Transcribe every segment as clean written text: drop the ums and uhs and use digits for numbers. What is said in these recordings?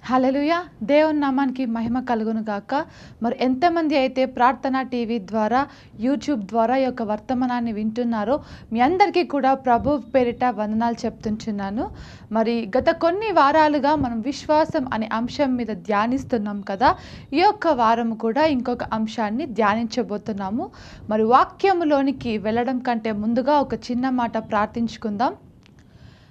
హల్లెలూయా! దేవుని నామానికి మహిమ కలుగును గాక. మరి ఎంతమంది అయితే ప్రార్థన టీవీ ద్వారా, యూట్యూబ్ ద్వారా ఈ యొక్క వర్తమానాన్ని వింటున్నారో మీ అందరికీ కూడా ప్రభు పేరిట వందనాలు చెప్తుంచున్నాను. మరి గత కొన్ని వారాలుగా మనం విశ్వాసం అనే అంశం మీద ధ్యానిస్తున్నాం కదా. ఈ యొక్క వారం కూడా ఇంకొక అంశాన్ని ధ్యానించబోతున్నాము. మరి వాక్యములోనికి వెళ్ళడం కంటే ముందుగా ఒక చిన్న మాట ప్రార్థించుకుందాం.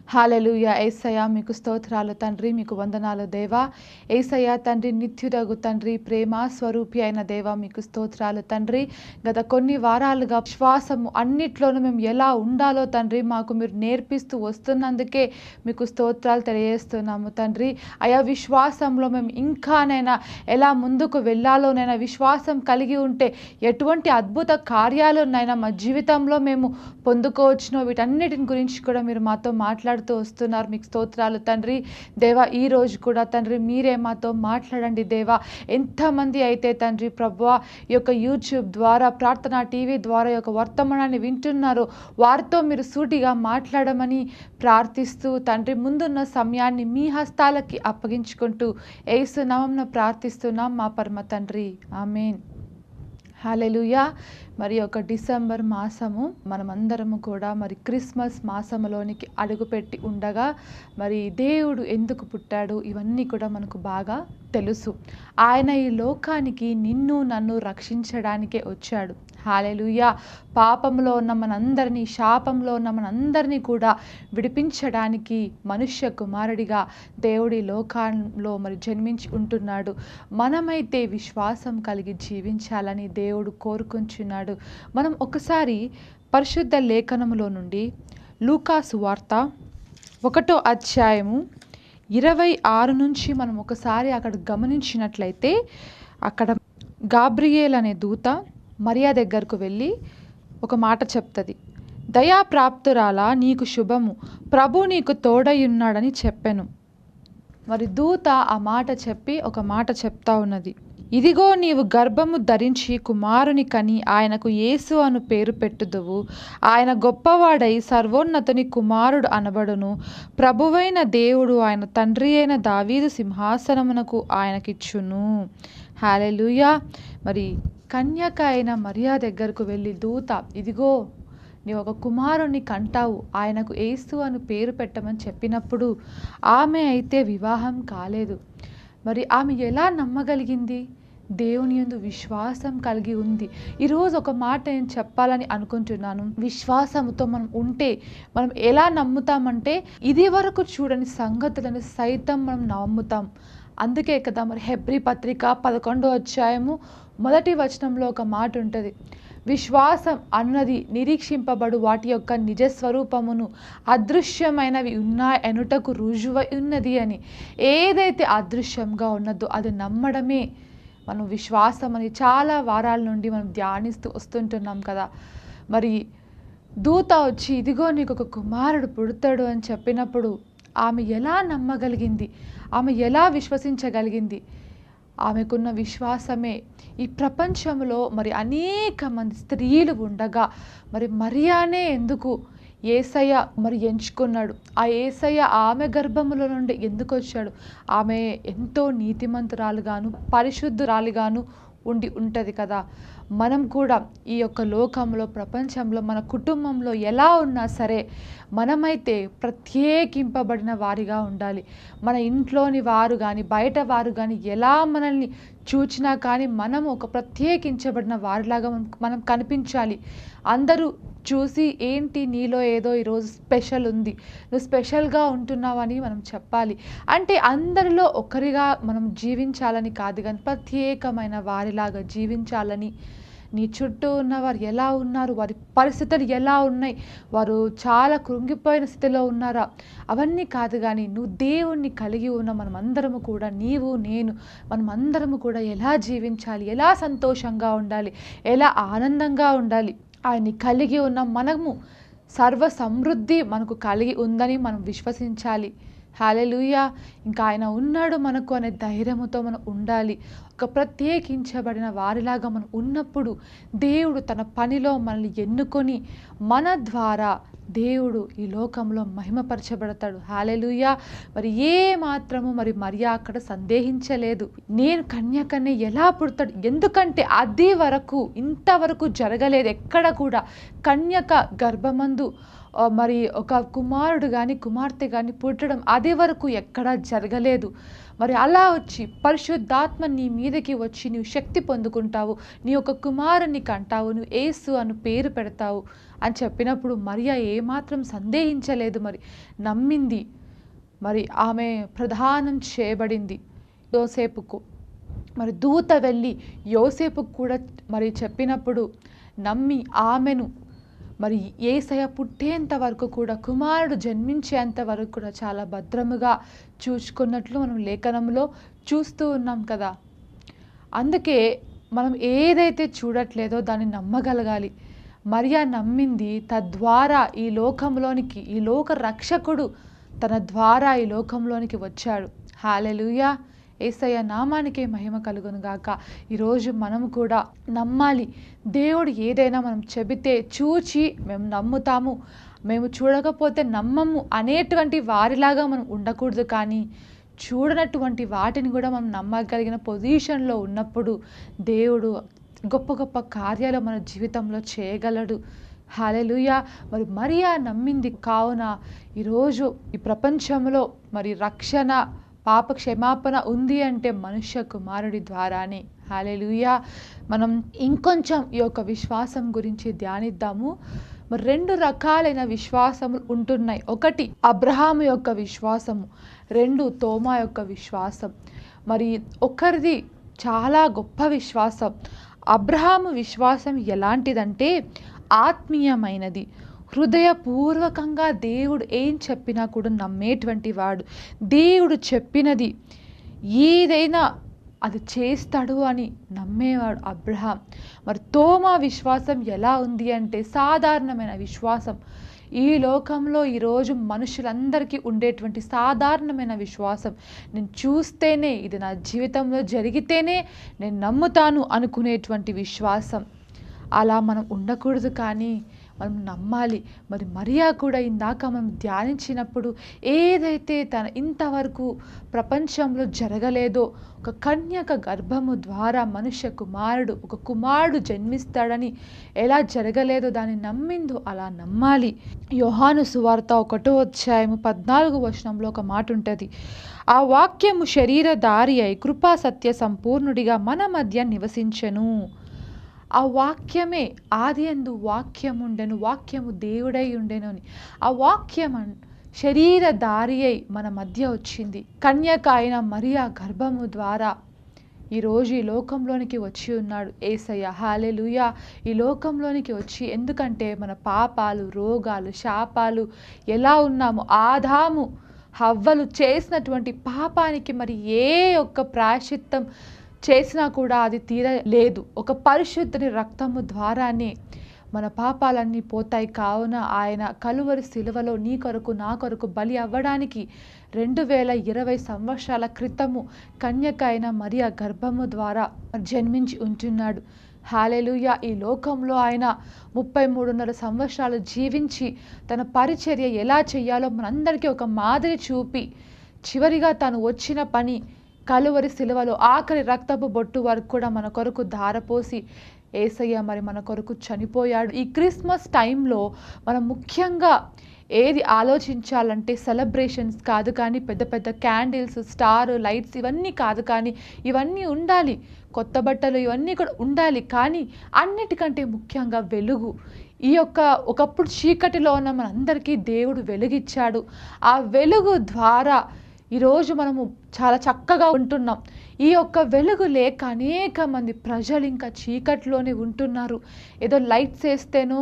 హల్లెలూయా! యేసయ్యా మీకు స్తోత్రాలు తండ్రి, మీకు వందనాలు దేవా. యేసయ్యా తండ్రి, నిత్యుడగు తండ్రి, ప్రేమ స్వరూపి అయిన దేవా మీకు స్తోత్రాలు తండ్రి. గత కొన్ని వారాలుగా విశ్వాసము అన్నిట్లోనూ మేము ఎలా ఉండాలో తండ్రి మాకు మీరు నేర్పిస్తూ వస్తున్నందుకే మీకు స్తోత్రాలు తెలియజేస్తున్నాము తండ్రి. అయా విశ్వాసంలో మేము ఇంకానైనా ఎలా ముందుకు వెళ్ళాలోనైనా విశ్వాసం కలిగి ఉంటే ఎటువంటి అద్భుత కార్యాలునైనా మా జీవితంలో మేము పొందుకోవచ్చునో వీటన్నిటిని గురించి కూడా మీరు మాతో మాట్లాడుతూ వస్తున్నారు. మీకు స్తోత్రాలు తండ్రి. దేవా ఈ రోజు కూడా తండ్రి మీరే మాతో మాట్లాడండి దేవా. ఎంతమంది అయితే తండ్రి ప్రభువా ఈ యొక్క యూట్యూబ్ ద్వారా, ప్రార్థన టీవీ ద్వారా ఈ యొక్క వర్తమానాన్ని వింటున్నారో వారితో మీరు సూటిగా మాట్లాడమని ప్రార్థిస్తూ తండ్రి ముందున్న సమయాన్ని మీ హస్తాలకి అప్పగించుకుంటూ యేసు నామమున ప్రార్థిస్తున్నాం మా పరమ తండ్రి. ఆమేన్. హల్లెలూయా! మరి ఒక డిసెంబర్ మాసము మనమందరము కూడా మరి క్రిస్మస్ మాసంలోనికి అడుగుపెట్టి ఉండగా మరి దేవుడు ఎందుకు పుట్టాడు ఇవన్నీ కూడా మనకు బాగా తెలుసు. ఆయన ఈ లోకానికి నిన్ను నన్ను రక్షించడానికే వచ్చాడు. హల్లెలూయా! పాపంలో ఉన్న మనందరినీ, శాపంలో ఉన్న మనందరినీ కూడా విడిపించడానికి మనుష్య కుమారుడిగా దేవుడి లోకంలో మరి జన్మించి ఉంటున్నాడు. మనమైతే విశ్వాసం కలిగి జీవించాలని దేవుడు కోరుకుంటున్నాడు. మనం ఒకసారి పరిశుద్ధ లేఖనములో నుండి లూకా సువార్త 1వ అధ్యాయము 26 నుంచి మనం ఒకసారి అక్కడ గమనించినట్లయితే అక్కడ గాబ్రియేల్ అనే దూత మరియా దగ్గరకు వెళ్ళి ఒక మాట చెప్తుంది. దయాప్రాప్తురాలా నీకు శుభము, ప్రభు నీకు తోడయున్నాడని చెప్పెను. మరి దూత ఆ మాట చెప్పి ఒక మాట చెప్తా ఉన్నది. ఇదిగో నీవు గర్భము ధరించి కుమారుని కని ఆయనకు యేసు అను పేరు పెట్టుదువు. ఆయన గొప్పవాడై సర్వోన్నతుని కుమారుడు అనబడును. ప్రభువైన దేవుడు ఆయన తండ్రి అయిన దావీదు సింహాసనమునకు ఆయనకిచ్చును. హల్లెలూయా! మరి కన్యక అయిన మరియా దగ్గరకు వెళ్ళి దూత ఇదిగో నీవు ఒక కుమారుని కంటావు, ఆయనకు యేసు అని పేరు పెట్టమని చెప్పినప్పుడు ఆమె అయితే వివాహం కాలేదు. మరి ఆమె ఎలా నమ్మగలిగింది? దేవుని యందు విశ్వాసం కలిగి ఉంది. ఈరోజు ఒక మాట నేను చెప్పాలని అనుకుంటున్నాను. విశ్వాసముతో మనం ఉంటే మనం ఎలా నమ్ముతామంటే ఇది వరకు చూడని సంగతులను సైతం మనం నమ్ముతాం. అందుకే కదా మరి హెబ్రీ పత్రిక 11వ అధ్యాయము 1వ వచనంలో ఒక మాట ఉంటుంది. విశ్వాసం అన్నది నిరీక్షింపబడు వాటి యొక్క నిజస్వరూపమును అదృశ్యమైనవి ఉన్నాయి ఎనుటకు రుజువై ఉన్నది అని. ఏదైతే అదృశ్యంగా ఉన్నదో అది నమ్మడమే మనం విశ్వాసం అని చాలా వారాల నుండి మనం ధ్యానిస్తూ వస్తుంటున్నాం కదా. మరి దూత వచ్చి ఇదిగో నీకు ఒక కుమారుడు పుడతాడు అని చెప్పినప్పుడు ఆమె ఎలా నమ్మగలిగింది? ఆమె ఎలా విశ్వసించగలిగింది? ఆమెకున్న విశ్వాసమే ఈ ప్రపంచంలో మరి అనేక మంది స్త్రీలు ఉండగా మరి మరియానే ఎందుకు యేసయ్య మరి ఎంచుకున్నాడు? ఆ యేసయ్య ఆమె గర్భములో నుండి ఎందుకు వచ్చాడు? ఆమె ఎంతో నీతిమంతురాలుగాను పరిశుద్ధురాలిగాను ఉండి ఉంటుంది కదా. మనం కూడా ఈ యొక్క లోకంలో, ప్రపంచంలో, మన కుటుంబంలో ఎలా ఉన్నా సరే మనమైతే ప్రత్యేకింపబడిన వారిగా ఉండాలి. మన ఇంట్లోని వారు కానీ బయట వారు కానీ ఎలా మనల్ని చూచినా కానీ మనం ఒక ప్రత్యేకించబడిన వారిలాగా మనం కనిపించాలి. అందరూ చూసి ఏంటి నీలో ఏదో ఈరోజు స్పెషల్ ఉంది, నువ్వు స్పెషల్గా ఉంటున్నావని మనం చెప్పాలి. అంటే అందరిలో ఒకరిగా మనం జీవించాలని కాదు కానీ ప్రత్యేకమైన వారిలాగా జీవించాలని. నీ చుట్టూ ఉన్నవారు ఎలా ఉన్నారు, వారి పరిస్థితులు ఎలా ఉన్నాయి, వారు చాలా కృంగిపోయిన స్థితిలో ఉన్నారా, అవన్నీ కాదు కానీ నువ్వు దేవుణ్ణి కలిగి ఉన్న మనమందరము కూడా, నీవు నేను మనమందరము కూడా ఎలా జీవించాలి, ఎలా సంతోషంగా ఉండాలి, ఎలా ఆనందంగా ఉండాలి. ఆయన్ని కలిగి ఉన్న మనము సర్వ సమృద్ధి మనకు కలిగి ఉందని మనం విశ్వసించాలి. హల్లెలూయా! ఇంకా ఆయన ఉన్నాడు మనకు అనే ధైర్యముతో మనం ఉండాలి. ఒక ప్రత్యేకించబడిన వారిలాగా మనం ఉన్నప్పుడు దేవుడు తన పనిలో మనల్ని ఎన్నుకొని మన ద్వారా దేవుడు ఈ లోకంలో మహిమపరచబడతాడు. హల్లెలూయా. మరి ఏ మాత్రము మరి మరియా అక్కడ సందేహించలేదు, నేను కన్యకనే ఎలా పుడతాడు, ఎందుకంటే అది వరకు ఇంతవరకు జరగలేదు ఎక్కడ కూడా. కన్యక గర్భమందు మరి ఒక కుమారుడు కానీ కుమార్తె కానీ పుట్టడం అది వరకు ఎక్కడా జరగలేదు. మరి అలా వచ్చి పరిశుద్ధాత్మ నీ మీదకి వచ్చి నీవు శక్తి పొందుకుంటావు, నీ ఒక కుమారుని కంటావు, నువ్వు యేసు అని పేరు పెడతావు అని చెప్పినప్పుడు మరియా ఏమాత్రం సందేహించలేదు, మరి నమ్మింది. మరి ఆమె ప్రదానం చేయబడింది యోసేపుకు. మరి దూత వెళ్ళి యోసేపుకు కూడా మరి చెప్పినప్పుడు నమ్మి ఆమెను మరి యేసయ్య పుట్టేంత వరకు కూడా, కుమారుడు జన్మించేంత వరకు కూడా చాలా భద్రముగా చూసుకున్నట్లు మనం లేఖనంలో చూస్తూ ఉన్నాం కదా. అందుకే మనం ఏదైతే చూడట్లేదో దాన్ని నమ్మగలగాలి. మరియా నమ్మింది, తద్వారా ఈ లోకంలోనికి, ఈ లోక రక్షకుడు తన ద్వారా ఈ లోకంలోనికి వచ్చాడు. హల్లెలూయా. యేసయ్య నామానికే మహిమ కలుగును గాక. ఈరోజు మనం కూడా నమ్మాలి. దేవుడు ఏదైనా మనం చెబితే చూచి మేము నమ్ముతాము, మేము చూడకపోతే నమ్మము అనేటువంటి వారిలాగా మనం ఉండకూడదు. కానీ చూడనటువంటి వాటిని కూడా మనం నమ్మగలిగిన పొజిషన్లో ఉన్నప్పుడు దేవుడు గొప్ప గొప్ప కార్యాలు మన జీవితంలో చేయగలడు. హల్లెలూయా. మరి మరియా నమ్మింది కావున ఈరోజు ఈ ప్రపంచంలో మరి రక్షణ, పాప క్షమాపణ ఉంది అంటే మనుష్య కుమారుడి ద్వారానే. హల్లెలూయా. మనం ఇంకొంచెం ఈ యొక్క విశ్వాసం గురించి ధ్యానిద్దాము. మరి 2 రకాలైన విశ్వాసములు ఉంటున్నాయి. ఒకటి అబ్రహాము యొక్క విశ్వాసము, 2 తోమా యొక్క విశ్వాసం. మరి ఒకరిది చాలా గొప్ప విశ్వాసం. అబ్రహాము విశ్వాసం ఎలాంటిదంటే ఆత్మీయమైనది, హృదయపూర్వకంగా దేవుడు ఏం చెప్పినా కూడా నమ్మేటువంటి వాడు. దేవుడు చెప్పినది ఏదైనా అది చేస్తాడు అని నమ్మేవాడు అబ్రహాం. మరి తోమా విశ్వాసం ఎలా ఉంది అంటే సాధారణమైన విశ్వాసం. ఈ లోకంలో ఈరోజు మనుషులందరికీ ఉండేటువంటి సాధారణమైన విశ్వాసం. నేను చూస్తేనే, ఇది నా జీవితంలో జరిగితేనే నేను నమ్ముతాను అనుకునేటువంటి విశ్వాసం. అలా మనం ఉండకూడదు, కానీ మనం నమ్మాలి. మరి మరియా కూడా ఇందాక మనం ధ్యానించినప్పుడు ఏదైతే తన ఇంతవరకు ప్రపంచంలో జరగలేదో, ఒక కన్యక గర్భము ద్వారా మనుష్య కుమారుడు, ఒక కుమారుడు జన్మిస్తాడని ఎలా జరగలేదో దాన్ని నమ్మిందో అలా నమ్మాలి. యోహాను సువార్త 1:14 ఒక మాట ఉంటుంది, ఆ వాక్యము శరీరధారి అయి కృపా సత్య సంపూర్ణుడిగా మన మధ్య నివసించెను. ఆ వాక్యమే ఆదియందు వాక్యం ఉండెను, వాక్యము దేవుడై ఉండెను అని. ఆ వాక్యం శరీరధారి అయి మన మధ్య వచ్చింది. కన్యక అయిన మరియా గర్భము ద్వారా ఈరోజు ఈ లోకంలోనికి వచ్చి ఉన్నాడు యేసయ్య. హల్లెలూయా. ఈ లోకంలోనికి వచ్చి, ఎందుకంటే మన పాపాలు, రోగాలు, శాపాలు ఎలా ఉన్నాము, ఆదాము హవ్వలు చేసినటువంటి పాపానికి మరి ఏ ఒక్క ప్రాయశ్చిత్తం చేసినా కూడా అది తీరలేదు. ఒక పరిశుద్ధుని రక్తము ద్వారానే మన పాపాలన్నీ పోతాయి. కావున ఆయన కలువరి శిలువలో నీ కొరకు నా కొరకు బలి అవ్వడానికి 2020 క్రితము కన్యక అయిన మరియా గర్భము ద్వారా జన్మించి ఉంటున్నాడు. హల్లెలూయా. ఈ లోకంలో ఆయన 33.5 జీవించి తన పరిచర్య ఎలా చేయాలో మనందరికీ ఒక మాదిరి చూపి, చివరిగా తను వచ్చిన పని కలువరి శిలువలో ఆఖరి రక్తపు బొట్టు వరకు కూడా మన కొరకు ధారపోసి యేసయ్య మరి మన కొరకు చనిపోయాడు. ఈ క్రిస్మస్ టైంలో మనం ముఖ్యంగా ఏది ఆలోచించాలంటే సెలబ్రేషన్స్ కాదు, కానీ పెద్ద పెద్ద క్యాండిల్స్, స్టార్ లైట్స్ ఇవన్నీ కాదు, కానీ ఇవన్నీ ఉండాలి. కొత్త బట్టలు ఇవన్నీ కూడా ఉండాలి, కానీ అన్నిటికంటే ముఖ్యంగా వెలుగు. ఈ యొక్క ఒకప్పుడు చీకటిలో ఉన్న మనందరికీ దేవుడు వెలుగిచ్చాడు. ఆ వెలుగు ద్వారా ఈరోజు మనము చాలా చక్కగా ఉంటున్నాం. ఈ యొక్క వెలుగు లేక అనేక మంది ప్రజలు ఇంకా చీకట్లోనే ఉంటున్నారు. ఏదో లైట్స్ వేస్తేనో,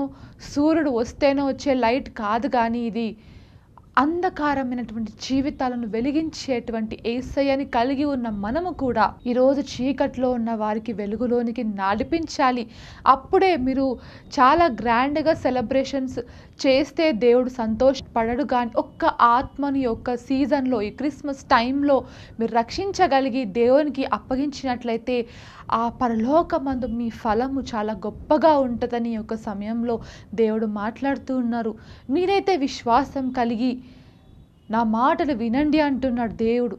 సూర్యుడు వస్తేనో వచ్చే లైట్ కాదు, కానీ ఇది అంధకారమైనటువంటి జీవితాలను వెలిగించేటువంటి యేసయ్యని కలిగి ఉన్న మనము కూడా ఈరోజు చీకట్లో ఉన్న వారికి వెలుగులోనికి నడిపించాలి. అప్పుడే మీరు చాలా గ్రాండ్గా సెలబ్రేషన్స్ చేస్తే దేవుడు సంతోషపడడు. కానీ ఒక్క ఆత్మని ఒక్క సీజన్లో, ఈ క్రిస్మస్ టైంలో మీరు రక్షించగలిగి దేవునికి అప్పగించినట్లయితే ఆ పరలోకమందు మీ ఫలము చాలా గొప్పగా ఉంటుందని ఒక సమయంలో దేవుడు మాట్లాడుతూ ఉన్నారు. మీరైతే విశ్వాసం కలిగి నా మాటలు వినండి అంటున్నాడు దేవుడు.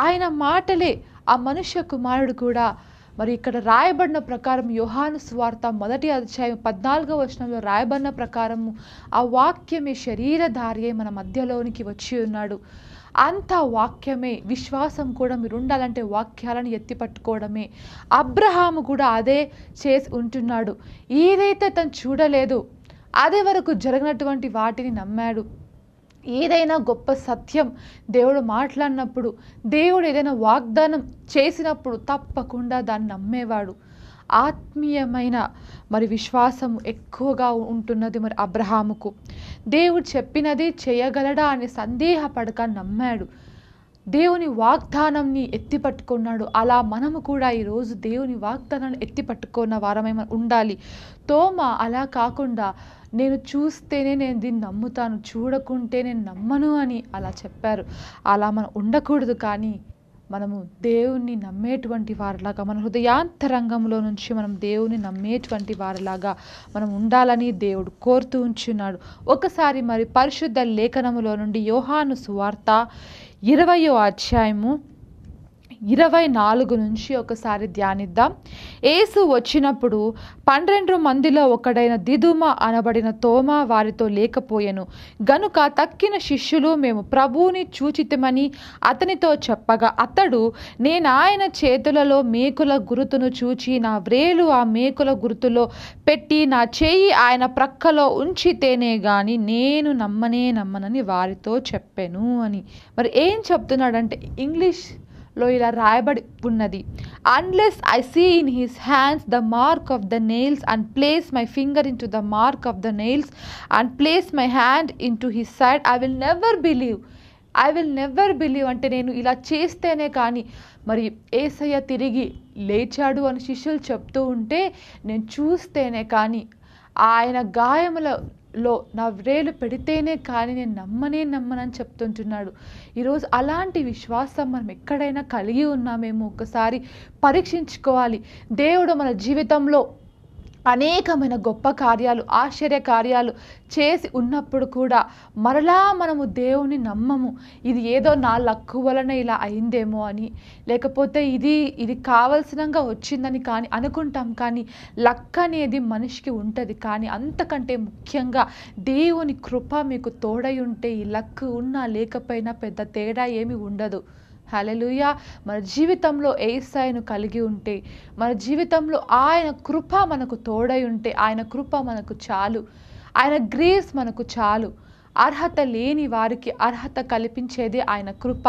ఆయన మాటలే ఆ మనుష్య కుమారుడు కూడా మరి ఇక్కడ రాయబడిన ప్రకారం యోహాను సువార్త 1వ అధ్యాయం 14వ వచనంలో రాయబడిన ప్రకారము ఆ వాక్యమే శరీరధారి అయి మన మధ్యలోనికి వచ్చి ఉన్నాడు. అంత వాక్యమే. విశ్వాసం కూడా మీరు ఉండాలంటే వాక్యాలను ఎత్తి పట్టుకోవడమే. అబ్రహాము కూడా అదే చేసి ఉంటున్నాడు. ఏదైతే తను చూడలేదు అదే వరకు జరిగినటువంటి వాటిని నమ్మాడు. ఏదైనా గొప్ప సత్యం దేవుడు మాట్లాడినప్పుడు, దేవుడు ఏదైనా వాగ్దానం చేసినప్పుడు తప్పకుండా దాన్ని నమ్మేవాడు. ఆత్మీయమైన మరి విశ్వాసం ఎక్కువగా ఉంటున్నది మరి అబ్రహాముకు. దేవుడు చెప్పినది చేయగలడా అని సందేహపడక నమ్మాడు. దేవుని వాగ్దానంని ఎత్తిపట్టుకున్నాడు. అలా మనము కూడా ఈరోజు దేవుని వాగ్దానాన్ని ఎత్తిపట్టుకున్న వారమే ఉండాలి. తోమ అలా కాకుండా నేను చూస్తేనే నేను దీన్ని నమ్ముతాను, చూడకుంటే నేను నమ్మను అని అలా చెప్పారు. అలా మనం ఉండకూడదు. కానీ మనము దేవుణ్ణి నమ్మేటువంటి వారిలాగా, మన హృదయాంతరంగంలో నుంచి మనం దేవుని నమ్మేటువంటి వారిలాగా మనం ఉండాలని దేవుడు కోరుతూ ఉంచున్నాడు. ఒకసారి మరి పరిశుద్ధ లేఖనములో నుండి యోహాను సువార్త 20వ అధ్యాయము 24 నుంచి ఒకసారి ధ్యానిద్దాం. యేసు వచ్చినప్పుడు 12 మందిలో ఒకడైన దిదుమ అనబడిన తోమా వారితో లేకపోయెను. గనుక తక్కిన శిష్యులు మేము ప్రభువుని చూచితిమని అతనితో చెప్పగా, అతడు నేనాయన చేతులలో మేకుల గురుతును చూచి నా వ్రేలు ఆ మేకుల గుర్తులో పెట్టి నా చేయి ఆయన ప్రక్కలో ఉంచితేనే గాని నేను నమ్మనని వారితో చెప్పెను అని. మరి ఏం చెప్తున్నాడంటే ఇంగ్లీష్లో ఇలా రాయబడి ఉన్నది, unless I see in his hands the mark of the nails and place my finger in to the mark of the nails and place my hand in to his side I will never believe అంటే నేను ఇలా చేస్తేనే కానీ మరి యేసయ్య తిరిగి లేచాడు అని శిష్యులు చెప్తూ ఉంటే నేను చూస్తేనే కానీ ఆయన గాయములలో నా వ్రేలు పెడితేనే కానీ నేను నమ్మనని చెప్తుంటున్నాడు. ఈరోజు అలాంటి విశ్వాసం మనం ఎక్కడైనా కలిగి ఉన్నామేమో ఒకసారి పరీక్షించుకోవాలి. దేవుడు మన జీవితంలో అనేకమైన గొప్ప కార్యాలు, ఆశ్చర్య కార్యాలు చేసి ఉన్నప్పుడు కూడా మరలా మనము దేవుని నమ్మము. ఇది ఏదో నా లక్కు వలన ఇలా అయిందేమో అని, లేకపోతే ఇది కావలసినంగా వచ్చిందని కానీ అనుకుంటాం. కానీ లక్ అనేది మనిషికి ఉంటుంది. కానీ అంతకంటే ముఖ్యంగా దేవుని కృప మీకు తోడై ఉంటే ఈ లక్ ఉన్నా లేకపోయినా పెద్ద తేడా ఏమి ఉండదు. హల్లెలూయా. మన జీవితంలో యేసయ్యను కలిగి ఉంటే, మన జీవితంలో ఆయన కృప మనకు తోడై ఉంటే, ఆయన కృప మనకు చాలు, ఆయన గ్రేస్ మనకు చాలు. అర్హత లేని వారికి అర్హత కల్పించేదే ఆయన కృప.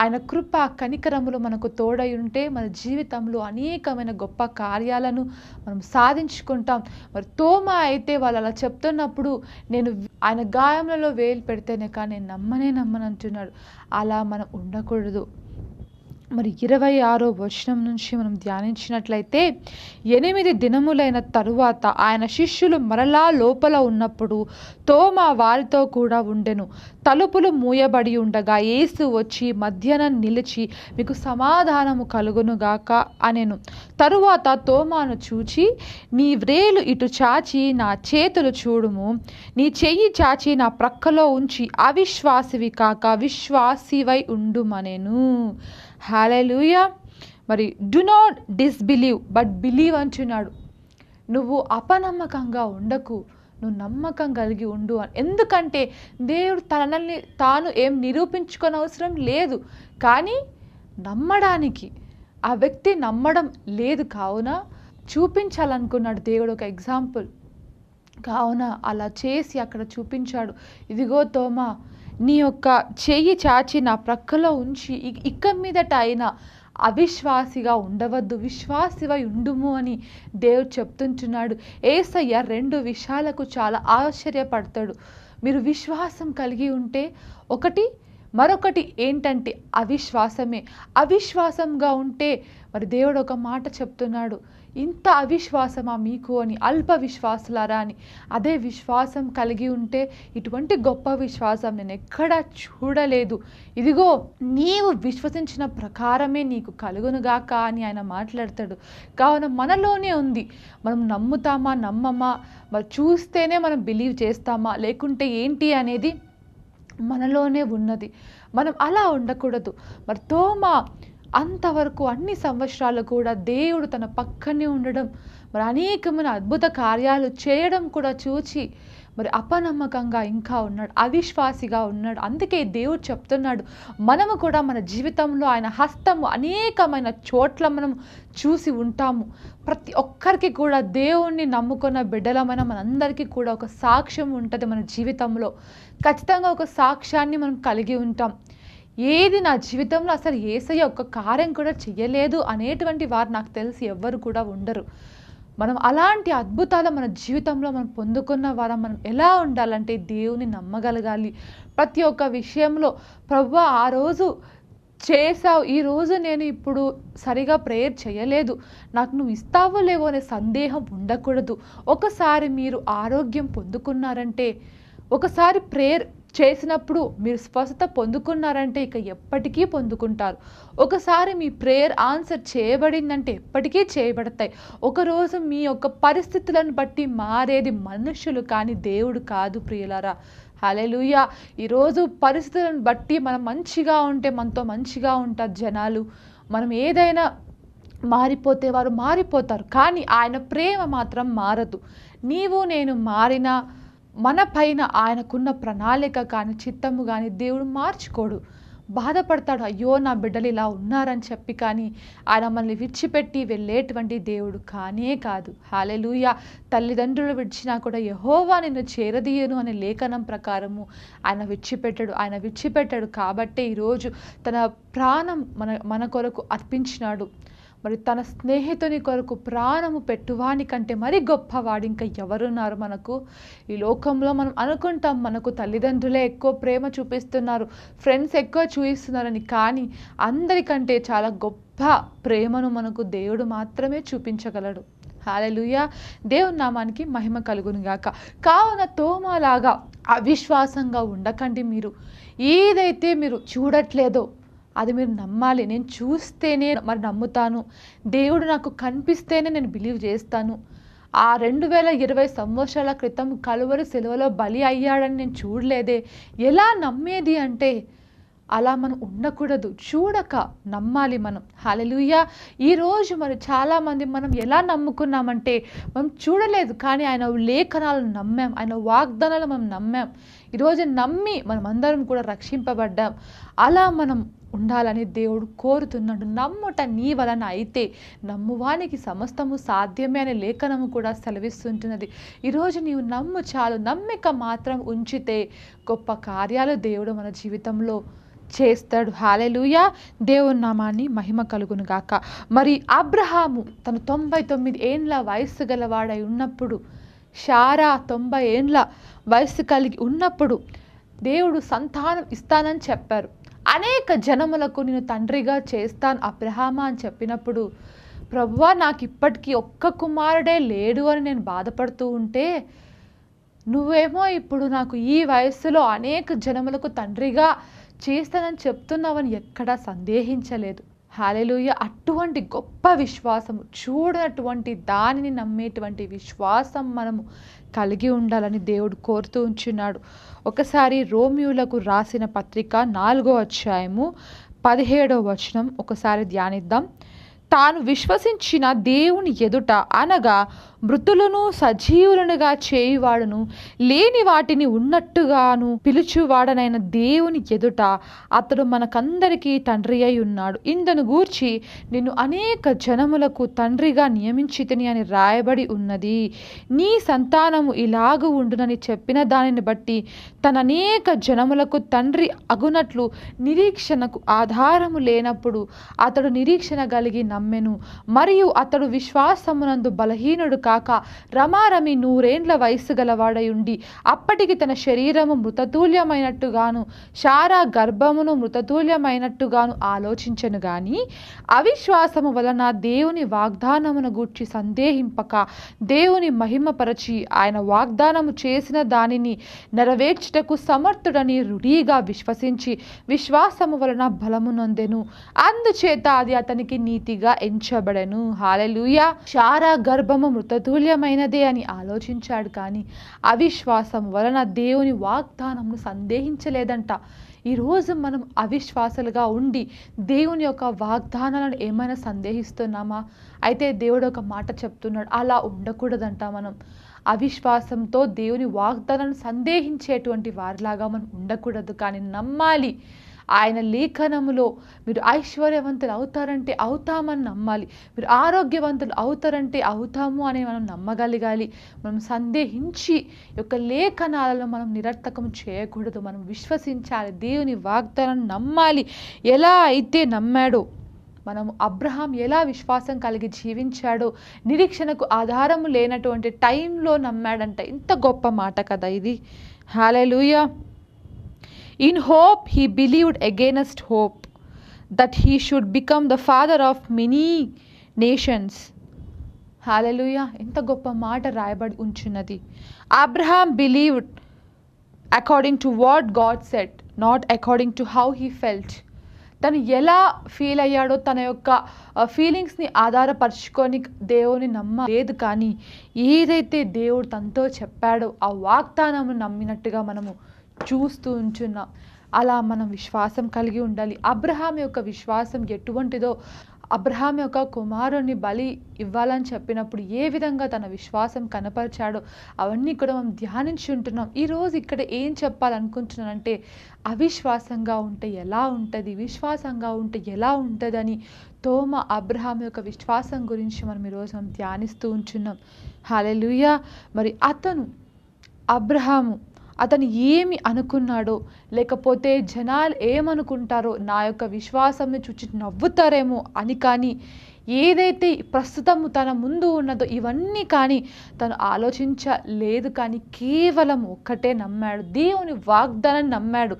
ఆయన కృప కనికరములు మనకు తోడై ఉంటే మన జీవితంలో అనేకమైన గొప్ప కార్యాలను మనం సాధించుకుంటాం. మరి తోమా అయితే వాళ్ళు అలా చెప్తున్నప్పుడు నేను ఆయన గాయములలో వేలు పెడితేనే కానీ నేను నమ్మను అంటున్నాడు. అలా మనం ఉండకూడదు. మరి 26వ వచనం నుంచి మనం ధ్యానించినట్లయితే, 8 దినములైన తరువాత ఆయన శిష్యులు మరలా లోపల ఉన్నప్పుడు తోమా వారితో కూడా ఉండెను. తలుపులు మూయబడి ఉండగా యేసు వచ్చి మధ్యన నిలిచి మీకు సమాధానము కలుగునుగాక అనెను. తరువాత తోమాను చూచి, నీ వ్రేలు ఇటు చాచి నా చేతులు చూడుము, నీ చెయ్యి చాచి నా ప్రక్కలో ఉంచి అవిశ్వాసివి కాక విశ్వాసివై ఉండుమనెను. హల్లెలూయా. మరి do not disbelieve but believe అంటున్నాడు. నువ్వు అపనమ్మకంగా ఉండకు, నువ్వు నమ్మకం కలిగి ఉండు అని. ఎందుకంటే దేవుడు తనని తాను ఏం నిరూపించుకోని అవసరం లేదు. కానీ నమ్మడానికి ఆ వ్యక్తి నమ్మడం లేదు. కావున చూపించాలనుకున్నాడు దేవుడు ఒక ఎగ్జాంపుల్. కావున అలా చేసి అక్కడ చూపించాడు. ఇదిగో తోమా, నీ యొక్క చెయ్యి చాచి నా ప్రక్కలో ఉంచి ఇక మీదట అయినా అవిశ్వాసిగా ఉండవద్దు, విశ్వాసివై ఉండుము అని దేవుడు చెప్తుంటున్నాడు. యేసయ్య 2 విషయాలకు చాలా ఆశ్చర్యపడతాడు. మీరు విశ్వాసం కలిగి ఉంటే ఒకటి, మరొకటి ఏంటంటే అవిశ్వాసమే. అవిశ్వాసంగా ఉంటే మరి దేవుడు ఒక మాట చెప్తున్నాడు, ఇంత అవిశ్వాసమా మీకు అని, అల్ప విశ్వాసులారా అని. అదే విశ్వాసం కలిగి ఉంటే ఇటువంటి గొప్ప విశ్వాసం నేను ఎక్కడా చూడలేదు. ఇదిగో నీవు విశ్వసించిన ప్రకారమే నీకు కలుగునుగాక అని ఆయన మాట్లాడతాడు. కావున మనలోనే ఉంది, మనం నమ్ముతామా నమ్మమా, మరి చూస్తేనే మనం బిలీవ్ చేస్తామా లేకుంటే ఏంటి అనేది మనలోనే ఉన్నది. మనం అలా ఉండకూడదు. మరి తోమా అంతవరకు అన్ని సంవత్సరాలు కూడా దేవుడు తన పక్కనే ఉండడం, మరి అనేకమైన అద్భుత కార్యాలు చేయడం కూడా చూచి మరి అపనమ్మకంగా ఇంకా ఉన్నాడు, అవిశ్వాసిగా ఉన్నాడు. అందుకే దేవుడు చెప్తున్నాడు, మనము కూడా మన జీవితంలో ఆయన హస్తము అనేకమైన చోట్ల మనం చూసి ఉంటాము. ప్రతి ఒక్కరికి కూడా దేవుణ్ణి నమ్ముకున్న బిడ్డలమైన మనందరికీ కూడా ఒక సాక్ష్యం ఉంటుంది. మన జీవితంలో ఖచ్చితంగా ఒక సాక్ష్యాన్ని మనం కలిగి ఉంటాం. ఏది నా జీవితంలో అసలు యేసయ్య ఒక్క కార్యం కూడా చెయ్యలేదు అనేటువంటి వారు నాకు తెలిసి ఎవ్వరు కూడా ఉండరు. మనం అలాంటి అద్భుతాలు మన జీవితంలో మనం పొందుకున్న వారం మనం ఎలా ఉండాలంటే దేవుని నమ్మగలగాలి. ప్రతి ఒక్క విషయంలో ప్రభువా ఆ రోజు చేసావు, ఈరోజు నేను ఇప్పుడు సరిగా ప్రేయర్ చేయలేదు, నాకు నువ్వు ఇస్తావో లేవో అనే సందేహం ఉండకూడదు. ఒకసారి మీరు ఆరోగ్యం పొందుకున్నారంటే, ఒకసారి ప్రేయర్ చేసినప్పుడు మీరు స్వస్థత పొందుకున్నారంటే ఇక ఎప్పటికీ పొందుకుంటారు. ఒకసారి మీ ప్రేయర్ ఆన్సర్ చేయబడిందంటే ఎప్పటికీ చేయబడతాయి. ఒకరోజు మీ యొక్క పరిస్థితులను బట్టి మారేది మనుషులు కానీ దేవుడు కాదు ప్రియులారా. హల్లెలూయా. ఈరోజు పరిస్థితులను బట్టి మనం మంచిగా ఉంటే మనతో మంచిగా ఉంటారు జనాలు. మనం ఏదైనా మారిపోతే వారు మారిపోతారు, కానీ ఆయన ప్రేమ మాత్రం మారదు. నీవు నేను మారినా మన పైన ఆయనకున్న ప్రణాళిక కానీ చిత్తము కానీ దేవుడు మార్చుకోడు. బాధపడతాడు, అయ్యో నా బిడ్డలు ఇలా ఉన్నారని చెప్పి, కానీ ఆయన మనల్ని విడిచిపెట్టి వెళ్ళేటువంటి దేవుడు కానే కాదు. హల్లెలూయా. తల్లిదండ్రులు విడిచినా కూడా యెహోవా నిన్ను చేరదీయను అనే లేఖనం ప్రకారము ఆయన విడిచిపెట్టాడు కాబట్టే ఈరోజు తన ప్రాణం మన కొరకు అర్పించినాడు. మరి తన స్నేహితుని కొరకు ప్రాణము పెట్టువాని కంటే మరి గొప్పవాడు ఇంకా ఎవరున్నారు మనకు ఈ లోకంలో? మనం అనుకుంటాం మనకు తల్లిదండ్రులే ఎక్కువ ప్రేమ చూపిస్తున్నారు, ఫ్రెండ్స్ ఎక్కువ చూపిస్తున్నారని, కానీ అందరికంటే చాలా గొప్ప ప్రేమను మనకు దేవుడు మాత్రమే చూపించగలడు. హల్లెలూయా. దేవుని నామానికి మహిమ కలుగును గాక. కావున తోమాలాగా అవిశ్వాసంగా ఉండకండి. మీరు ఏదైతే మీరు చూడట్లేదో అది మీరు నమ్మాలి. నేను చూస్తేనే మరి నమ్ముతాను, దేవుడు నాకు కనిపిస్తేనే నేను బిలీవ్ చేస్తాను. ఆ 2020 సంవత్సరాల క్రితం కలువరి సిలువలో బలి అయ్యాడని నేను చూడలేదే, ఎలా నమ్మేది అంటే అలా మనం ఉండకూడదు. చూడక నమ్మాలి మనం. హల్లెలూయా. ఈరోజు మరి చాలామంది మనం ఎలా నమ్ముకున్నామంటే, మనం చూడలేదు కానీ ఆయన లేఖనాలను నమ్మాం, ఆయన వాగ్దానాలు మనం నమ్మాం. ఈరోజు నమ్మి మనం అందరం కూడా రక్షింపబడ్డాం. అలా మనం ఉండాలని దేవుడు కోరుతున్నాడు. నమ్ముట నీ వలన అయితే నమ్మువానికి సమస్తము సాధ్యమే అనే లేఖనము కూడా సెలవిస్తుంటున్నది. ఈరోజు నీవు నమ్ము చాలు. నమ్మిక మాత్రం ఉంచితే గొప్ప కార్యాలు దేవుడు మన జీవితంలో చేస్తాడు. హల్లెలూయా. దేవుని నామాన్ని మహిమ కలుగును గాక. మరి అబ్రహాము తను 99 ఏండ్ల వయస్సు గలవాడై ఉన్నప్పుడు, శారా 90 ఏండ్ల వయస్సు కలిగి ఉన్నప్పుడు దేవుడు సంతానం ఇస్తానని చెప్పారు. అనేక జనములకు నేను తండ్రిగా చేస్తాను అబ్రహామా అని చెప్పినప్పుడు, ప్రభువా నాకు ఇప్పటికీ ఒక్క కుమారుడే లేడు అని నేను బాధపడుతూ ఉంటే, నువ్వేమో ఇప్పుడు నాకు ఈ వయస్సులో అనేక జనములకు తండ్రిగా చేస్తానని చెప్తున్నావని ఎక్కడా సందేహించలేదు. హల్లెలూయా. అటువంటి గొప్ప విశ్వాసము, చూడనటువంటి దానిని నమ్మేటువంటి విశ్వాసం మనము కలిగి ఉండాలని దేవుడు కోరుతూ ఉంచున్నాడు. ఒకసారి రోమియోలకు రాసిన పత్రిక 4వ అధ్యాయము 17వ వచనం ఒకసారి ధ్యానిద్దాం. తాను విశ్వసించిన దేవుని ఎదుట అనగా మృతులను సజీవులనుగా చేయువాడును, లేని వాటిని ఉన్నట్టుగాను పిలుచువాడనైన దేవుని ఎదుట అతడు మనకందరికీ తండ్రి అయి ఉన్నాడు. ఇందును గూర్చి నిన్ను అనేక జనములకు తండ్రిగా నియమించితిని అని రాయబడి ఉన్నది. నీ సంతానము ఇలాగు ఉండునని చెప్పిన దానిని బట్టి తన అనేక జనములకు తండ్రి అగునట్లు నిరీక్షణకు ఆధారము లేనప్పుడు అతడు నిరీక్షణ కలిగి నమ్మెను. మరియు అతడు విశ్వాసమునందు బలహీనుడు కాక రమారమి 100 ఏండ్ల వయస్సు గలవాడై ఉండి అప్పటికి తన శరీరము మృతతుల్యమైనట్టుగాను శారా గర్భమును మృతతుల్యమైనట్టుగాను ఆలోచించెను గాని అవిశ్వాసము వలన దేవుని వాగ్దానమును గూర్చి సందేహింపక దేవుని మహిమపరచి ఆయన వాగ్దానము చేసిన దానిని నెరవేర్చుటకు సమర్థుడని రుడిగా విశ్వసించి విశ్వాసము వలన బలము నొందెను, అందుచేత అది అతనికి నీతిగా ఎంచబడెను. హల్లెలూయా. శారా గర్భము మృతతుల్యమైనదే అని ఆలోచించాడు కానీ అవిశ్వాసం వలన దేవుని వాగ్దానమును సందేహించలేదంట. ఈరోజు మనం అవిశ్వాసాలుగా ఉండి దేవుని యొక్క వాగ్దానాలను ఏమైనా సందేహిస్తున్నామా? అయితే దేవుడు ఒక మాట చెప్తున్నాడు, అలా ఉండకూడదంట. మనం అవిశ్వాసంతో దేవుని వాగ్దానాలను సందేహించేటువంటి వారిలాగా మనం ఉండకూడదు, కానీ నమ్మాలి. ఆయన లేఖనములో మీరు ఐశ్వర్యవంతులు అవుతారంటే అవుతామని నమ్మాలి, మీరు ఆరోగ్యవంతులు అవుతారంటే అవుతాము అని మనం నమ్మగలగాలి. మనం సందేహించి యొక్క లేఖనాలను మనం నిరర్థకం చేయకూడదు, మనం విశ్వసించాలి, దేవుని వాగ్దానం నమ్మాలి. ఎలా అయితే నమ్మాడో, మనము అబ్రహాం ఎలా విశ్వాసం కలిగి జీవించాడో, నిరీక్షణకు ఆధారము లేనటువంటి టైంలో నమ్మాడంట. ఇంత గొప్ప మాట కదా ఇది. హల్లెలూయా. In hope he believed against hope, that he should become the father of many nations. హల్లెలూయా. ఎంత గొప్ప మాట రాయబడి ఉంచున్నది. Abraham believed according to what God said, not according to how he felt. తను ఎలా ఫీల్ అయ్యాడో తన యొక్క ఫీలింగ్స్ని ఆధారపరుచుకొని దేవుని లేదు, కానీ ఏదైతే దేవుడు తనతో చెప్పాడో ఆ వాగ్దానం నమ్మినట్టుగా మనము చూస్తూ ఉంచున్నాం. అలా మనం విశ్వాసం కలిగి ఉండాలి. అబ్రహాం యొక్క విశ్వాసం ఎటువంటిదో, అబ్రహాం యొక్క కుమారుని బలి ఇవ్వాలని చెప్పినప్పుడు ఏ విధంగా తన విశ్వాసం కనపరిచాడో అవన్నీ కూడా మనం ధ్యానించి ఉంటున్నాం. ఈరోజు ఇక్కడ ఏం చెప్పాలనుకుంటున్నానంటే, అవిశ్వాసంగా ఉంటే ఎలా ఉంటుంది, విశ్వాసంగా ఉంటే ఎలా ఉంటుందని తోమ అబ్రహాం యొక్క విశ్వాసం గురించి మనం ఈరోజు మనం ధ్యానిస్తూ ఉంటున్నాం. హల్లెలూయా. మరి అబ్రహాము అతను ఏమి అనుకున్నాడో, లేకపోతే జనాలు ఏమనుకుంటారో, నా యొక్క విశ్వాసంని చూచి నవ్వుతారేమో అని కానీ ఏదైతే ప్రస్తుతము తన ముందు ఉన్నదో ఇవన్నీ కానీ తను ఆలోచించలేదు, కానీ కేవలం ఒక్కటే నమ్మాడు, దేవుని వాగ్దానం నమ్మాడు.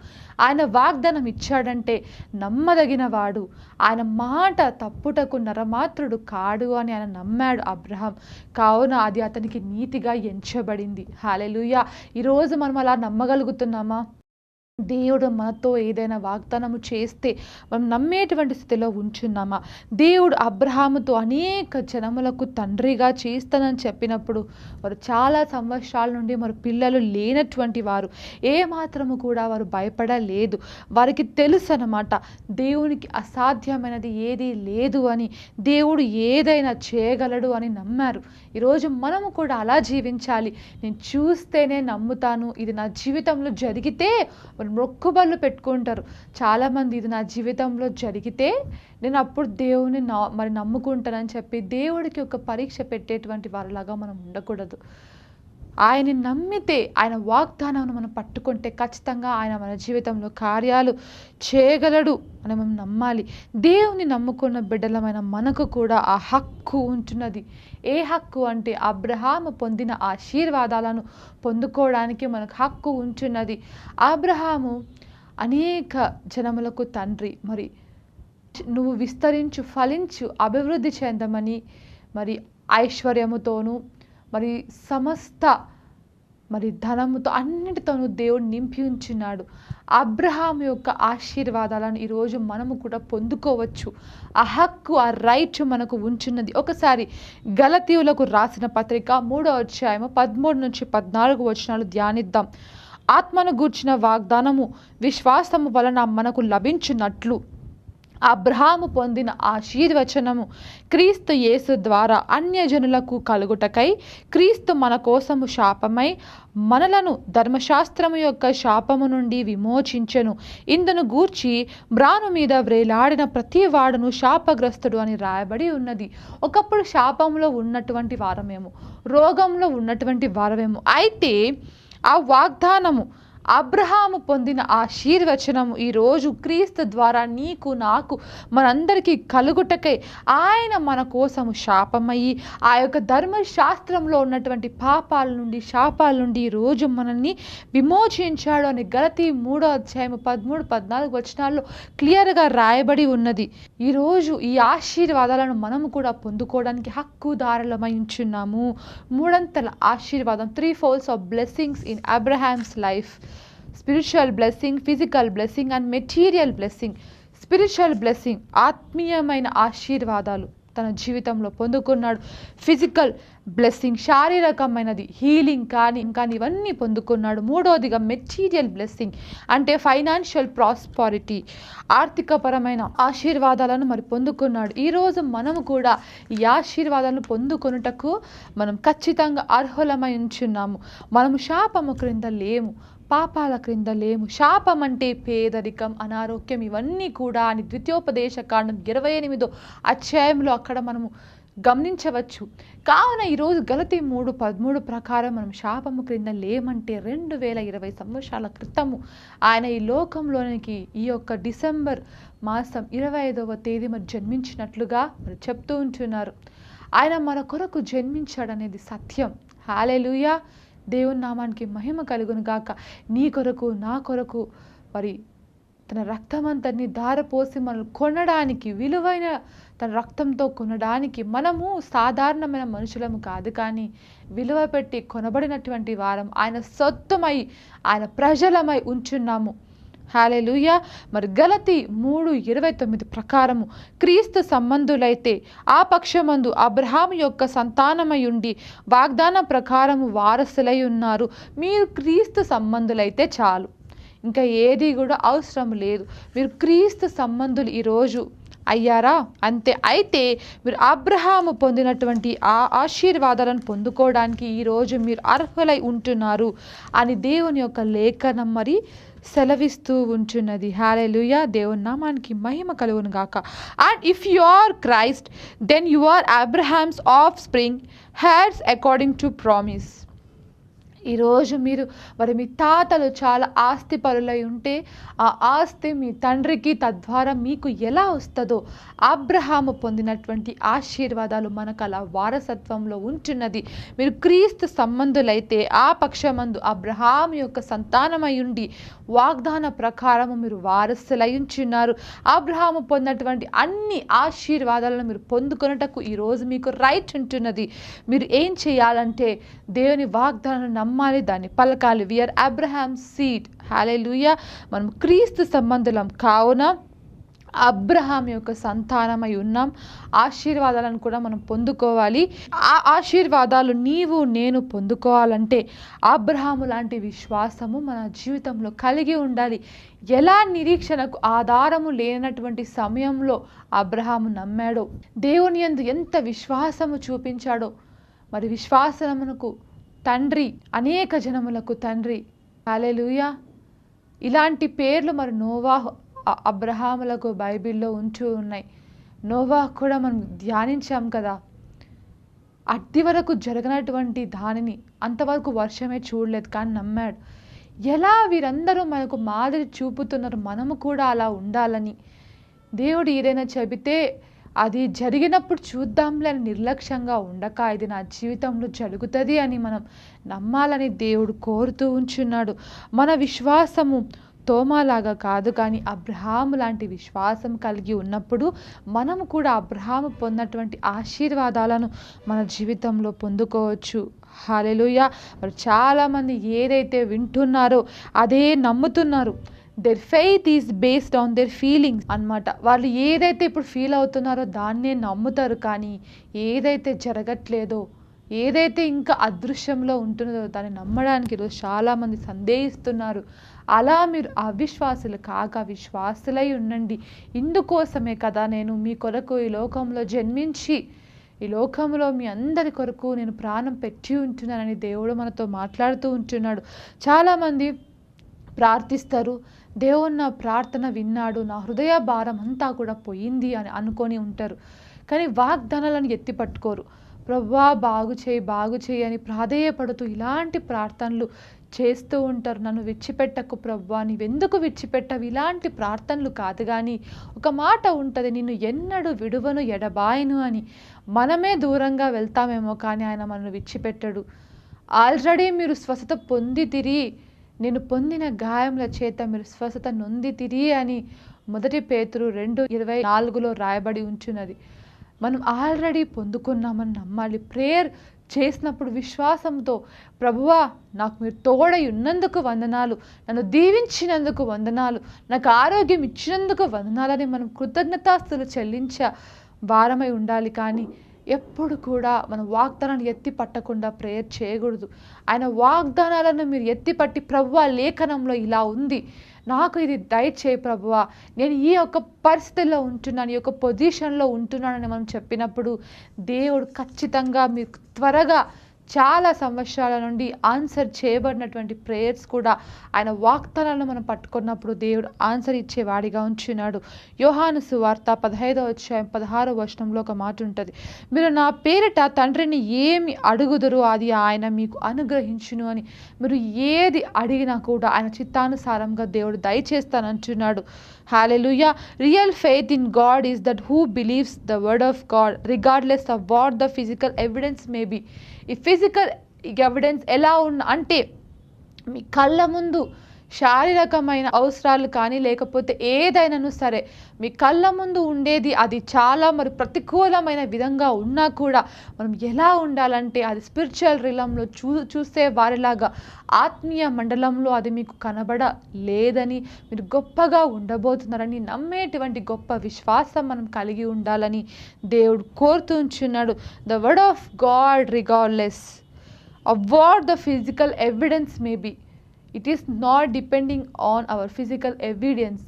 ఆయన వాగ్దానం ఇచ్చాడంటే నమ్మదగిన వాడు, ఆయన మాట తప్పుటకు నరమాత్రుడు కాడు అని ఆయన నమ్మాడు అబ్రహాం. కావున అది అతనికి నీతిగా ఎంచబడింది. హల్లెలూయా. ఈరోజు మనం అలా నమ్మగలుగుతున్నామా? దేవుడు మనతో ఏదైనా వాగ్దానము చేస్తే మనం నమ్మేటువంటి స్థితిలో ఉంచున్నామా? దేవుడు అబ్రహాముతో అనేక జనములకు తండ్రిగా చేస్తానని చెప్పినప్పుడు వారు చాలా సంవత్సరాల నుండి మరి పిల్లలు లేనటువంటి వారు, ఏమాత్రము కూడా వారు భయపడలేదు. వారికి తెలుసు అన్నమాట, దేవునికి అసాధ్యమైనది ఏదీ లేదు అని, దేవుడు ఏదైనా చేయగలడు అని నమ్మారు. ఈరోజు మనము కూడా అలా జీవించాలి. నేను చూస్తేనే నమ్ముతాను, ఇది నా జీవితంలో జరిగితే మొక్కుబళ్ళు పెట్టుకుంటారు చాలామంది. ఇది నా జీవితంలో జరిగితే నేను అప్పుడు దేవుని మరి నమ్ముకుంటానని చెప్పి దేవుడికి ఒక పరీక్ష పెట్టేటువంటి వారిలాగా మనం ఉండకూడదు. ఆయన్ని నమ్మితే, ఆయన వాగ్దానాన్ని మనం పట్టుకుంటే ఖచ్చితంగా ఆయన మన జీవితంలో కార్యాలు చేయగలడు అని మనం నమ్మాలి. దేవుని నమ్ముకున్న బిడ్డలమైన మనకు కూడా ఆ హక్కు ఉంటున్నది. ఏ హక్కు అంటే అబ్రహాము పొందిన ఆశీర్వాదాలను పొందుకోవడానికి మనకు హక్కు ఉంటున్నది. అబ్రహాము అనేక జనములకు తండ్రి. మరి నువ్వు విస్తరించు, ఫలించు, అభివృద్ధి చెందమని మరి ఐశ్వర్యముతోనూ మరి సమస్త మరి ధనముతో అన్నిటితోనూ దేవుడు నింపి ఉంచున్నాడు. అబ్రహాం యొక్క ఆశీర్వాదాలను ఈరోజు మనము కూడా పొందుకోవచ్చు. ఆ హక్కు, ఆ రైట్ మనకు ఉంచున్నది. ఒకసారి గలతీయులకు రాసిన పత్రిక 3వ అధ్యాయము 13 నుంచి 14 వచనాలు ధ్యానిద్దాం. ఆత్మను గూర్చిన వాగ్దానము విశ్వాసము వలన మనకు లభించున్నట్లు అబ్రహాము పొందిన ఆశీర్వచనము క్రీస్తు యేసు ద్వారా అన్యజనులకు కలుగుటకై క్రీస్తు మన కోసము శాపమై మనలను ధర్మశాస్త్రము యొక్క శాపము నుండి విమోచించెను. ఇందును గూర్చి మ్రాను మీద వ్రేలాడిన ప్రతి వాడును శాపగ్రస్తుడు అని రాయబడి ఉన్నది. ఒకప్పుడు శాపంలో ఉన్నటువంటి వారమేమో, రోగంలో ఉన్నటువంటి వారమేమో. అయితే ఆ వాగ్దానము, అబ్రహాము పొందిన ఆశీర్వచనము ఈరోజు క్రీస్తు ద్వారా నీకు నాకు మనందరికీ కలుగుటకై ఆయన మన కోసము శాపమయ్యి ఆ యొక్క ధర్మశాస్త్రంలో ఉన్నటువంటి పాపాల నుండి శాపాల నుండి ఈరోజు మనల్ని విమోచించాడు అని గలతీ 3:13, 14 వచనాల్లో క్లియర్గా రాయబడి ఉన్నది. ఈరోజు ఈ ఆశీర్వాదాలను మనము కూడా పొందుకోవడానికి హక్కుదారులమై ఉంచున్నాము. మూడంతల ఆశీర్వాదం, 3 folds of blessings in Abraham's life. Spiritual blessing, physical blessing and material blessing. Spiritual blessing, ఆత్మీయమైన ఆశీర్వాదాలు తన జీవితంలో పొందుకున్నాడు. ఫిజికల్ బ్లెస్సింగ్, శారీరకమైనది హీలింగ్ కానీ ఇవన్నీ పొందుకున్నాడు. మూడోదిగా మెటీరియల్ బ్లెస్సింగ్ అంటే ఫైనాన్షియల్ ప్రాస్పారిటీ, ఆర్థికపరమైన ఆశీర్వాదాలను మరి పొందుకున్నాడు. ఈరోజు మనము కూడా ఈ ఆశీర్వాదాలను పొందుకొనుటకు మనం ఖచ్చితంగా అర్హులమై ఉంచున్నాము. మనము శాపము క్రింద లేము, పాపాల క్రింద లేము. శాపం అంటే పేదరికం, అనారోగ్యం ఇవన్నీ కూడా అని ద్వితీయోపదేశకాండం 28వ అధ్యాయంలో అక్కడ మనము గమనించవచ్చు. కావున ఈరోజు గలతీ 3:13 ప్రకారం మనం శాపము క్రింద లేమంటే 2020 సంవత్సరాల క్రితము ఆయన ఈ లోకంలోనికి ఈ యొక్క డిసెంబర్ మాసం 25వ తేదీ మరి జన్మించినట్లుగా మరి చెప్తూ ఉంటున్నారు. ఆయన మన కొరకు జన్మించాడనేది సత్యం. హల్లెలూయా. దేవుని నామానికి మహిమ కలుగును గాక. నీ కొరకు నా కొరకు మరి తన రక్తమంతని ధారపోసి మనల్ని కొనడానికి, విలువైన తన రక్తంతో కొనడానికి మనము సాధారణమైన మనుషులము కాదు, కానీ విలువ పెట్టి కొనబడినటువంటి వారం, ఆయన సొత్తుమై ఆయన ప్రజలమై ఉంచున్నాము. హల్లెలూయా. మరి గలతీ 3:29 ప్రకారము క్రీస్తు సంబంధులైతే ఆ పక్షమందు అబ్రహాము యొక్క సంతానమై ఉండి వాగ్దాన ప్రకారము వారసులై ఉన్నారు. మీరు క్రీస్తు సంబంధులైతే చాలు, ఇంకా ఏది కూడా అవసరం లేదు. మీరు క్రీస్తు సంబంధులు ఈరోజు అయ్యారా అంతే. అయితే మీరు అబ్రహాము పొందినటువంటి ఆ ఆశీర్వాదాలను పొందుకోవడానికి ఈరోజు మీరు అర్హులై ఉంటున్నారు అని దేవుని యొక్క లేఖనం మరి సెలవిస్తూ ఉంటున్నది. హల్లెలూయా. దేవుని నామానికి మహిమ కలుగును గాక. And if you are Christ then you are Abraham's offspring, heirs according to promise. ఈరోజు మీరు మరి మీ తాతలు చాలా ఆస్తి పరులై ఉంటే ఆ ఆస్తి మీ తండ్రికి తద్వారా మీకు ఎలా వస్తుందో అబ్రహాము పొందినటువంటి ఆశీర్వాదాలు మనకు అలా వారసత్వంలో ఉంటున్నది. మీరు క్రీస్తు సంబంధులైతే ఆ పక్షమందు అబ్రహాము యొక్క సంతానమై ఉండి వాగ్దాన ప్రకారము మీరు వారసులై ఉంచున్నారు. అబ్రహాము పొందినటువంటి అన్ని ఆశీర్వాదాలను మీరు పొందుకొనుటకు ఈరోజు మీకు రైట్ ఉంటున్నది. మీరు ఏం చేయాలంటే దేవుని వాగ్దానాన్ని నమ్మాలి, దాన్ని పలకాలి. We are Abraham seed. హల్లెలూయా. మనం క్రీస్తు సంబంధులం కావున అబ్రహాం యొక్క సంతానమై ఉన్నాం. ఆశీర్వాదాలను కూడా మనం పొందుకోవాలి. ఆ ఆశీర్వాదాలు నీవు నేను పొందుకోవాలంటే అబ్రహాము లాంటి విశ్వాసము మన జీవితంలో కలిగి ఉండాలి. ఎలా నిరీక్షణకు ఆధారము లేనటువంటి సమయంలో అబ్రహాము నమ్మాడో, దేవుని యందు ఎంత విశ్వాసము చూపించాడో, మరి విశ్వాసమునకు తండ్రి, అనేక జనములకు తండ్రి. హల్లెలూయా. ఇలాంటి పేర్లు మరి నోవాహు, అబ్రహాములకు బైబిల్లో ఉంటూ ఉన్నాయి. నోవాహు కూడా మనం ధ్యానించాం కదా. అట్టి వరకు జరగనటువంటి దానిని, అంతవరకు వర్షమే చూడలేదు కానీ నమ్మాడు. ఎలా వీరందరూ మనకు మాదిరి చూపుతున్నారు, మనము కూడా అలా ఉండాలని. దేవుడు ఏదైనా చెబితే అది జరిగినప్పుడు చూద్దాంలే అని నిర్లక్ష్యంగా ఉండక ఇది నా జీవితంలో జరుగుతుంది అని మనం నమ్మాలని దేవుడు కోరుతూ ఉంచున్నాడు. మన విశ్వాసము తోమాలాగా కాదు, కానీ అబ్రహాము లాంటి విశ్వాసం కలిగి ఉన్నప్పుడు మనము కూడా అబ్రహాము పొందినటువంటి ఆశీర్వాదాలను మన జీవితంలో పొందుకోవచ్చు. హల్లెలూయా. మరి చాలామంది ఏదైతే వింటున్నారో అదే నమ్ముతున్నారు. their faith is based on their feelings అన్నమాట. వాళ్ళు ఏదైతే ఇప్పుడు ఫీల్ అవుతున్నారో దాన్నే నమ్ముతారు, కానీ ఏదైతే జరగట్లేదో, ఏదైతే ఇంకా అదృశ్యంలో ఉంటున్నదో దాన్ని నమ్మడానికి ఈరోజు చాలామంది సందేహిస్తున్నారు. అలా మీరు అవిశ్వాసులు కాక విశ్వాసులై ఉండండి. ఇందుకోసమే కదా నేను మీ కొరకు ఈ లోకంలో జన్మించి ఈ లోకంలో మీ అందరి కొరకు నేను ప్రాణం పెట్టి ఉంటున్నానని దేవుడు మనతో మాట్లాడుతూ ఉంటున్నాడు. చాలామంది ప్రార్థిస్తారు, దేవుడు నా ప్రార్థన విన్నాడు, నా హృదయ భారం అంతా కూడా పోయింది అని అనుకొని ఉంటారు. కానీ వాగ్దానాలను ఎత్తి పట్టుకోరు. ప్రభువా బాగు చేయి అని ప్రాధేయపడుతూ ఇలాంటి ప్రార్థనలు చేస్తూ ఉంటారు. నన్ను విడిచిపెట్టకు ప్రభువా, నీవెందుకు విడిచిపెట్టవు, ఇలాంటి ప్రార్థనలు కాదు. కానీ ఒక మాట ఉంటుంది, నిన్ను ఎన్నడూ విడువను ఎడబాయను అని. మనమే దూరంగా వెళ్తామేమో కానీ ఆయన మనల్ని విడిచిపెట్టడు. ఆల్రెడీ మీరు స్వస్థత పొందితిరి, నేను పొందిన గాయముల చేత మీరు స్వస్థత నొందితిరి అని 1 పేతురు 2:24 రాయబడి ఉంచున్నది. మనం ఆల్రెడీ పొందుకున్నామని నమ్మాలి. ప్రేయర్ చేసినప్పుడు విశ్వాసంతో, ప్రభువా నాకు మీరు తోడై ఉన్నందుకు వందనాలు, నన్ను దీవించినందుకు వందనాలు, నాకు ఆరోగ్యం ఇచ్చినందుకు వందనాలని మనం కృతజ్ఞతాస్తులు చెల్లించే వారమై ఉండాలి. కానీ ఎప్పుడు కూడా మన వాగ్దానాన్ని ఎత్తి పట్టకుండా ప్రేయర్ చేయకూడదు. ఆయన వాగ్దానాలను మీరు ఎత్తిపట్టి, ప్రభువా లేఖనంలో ఇలా ఉంది, నాకు ఇది దయచేయి ప్రభువా, నేను ఈ యొక్క పరిస్థితుల్లో ఉంటున్నాను, ఈ యొక్క పొజిషన్లో ఉంటున్నానని మనం చెప్పినప్పుడు దేవుడు ఖచ్చితంగా మీకు త్వరగా చాలా సంవత్సరాల నుండి ఆన్సర్ చేయబడినటువంటి ప్రేయర్స్ కూడా ఆయన వాగ్దానాలను మనం పట్టుకున్నప్పుడు దేవుడు ఆన్సర్ ఇచ్చేవాడిగా ఉంచున్నాడు. యోహాను సువార్త 15:16 ఒక మాట ఉంటుంది, మీరు నా పేరిట తండ్రిని ఏమి అడుగుదురో అది ఆయన మీకు అనుగ్రహించును అని. మీరు ఏది అడిగినా కూడా ఆయన చిత్తానుసారంగా దేవుడు దయచేస్తానంటున్నాడు. Hallelujah. Real faith in God is that who believes the word of God regardless of what the physical evidence may be. ఈ ఫిజికల్ ఎవిడెన్స్ ఎలా అంటే మీ కళ్ళ ముందు శారీరకమైన అవసరాలు కానీ లేకపోతే ఏదైనాను సరే మీ కళ్ళ ముందు ఉండేది అది చాలా ప్రతికూలమైన విధంగా ఉన్నా కూడా మనం ఎలా ఉండాలంటే అది స్పిరిచువల్ రిలంలో చూసే వారిలాగా ఆత్మీయ మండలంలో అది మీకు కనబడలేదని, మీరు గొప్పగా ఉండబోతున్నారని నమ్మేటువంటి గొప్ప విశ్వాసం మనం కలిగి ఉండాలని దేవుడు కోరుతూ ఉంచున్నాడు. The word of God regardless of what the physical evidence may be. It is not depending on our physical evidence.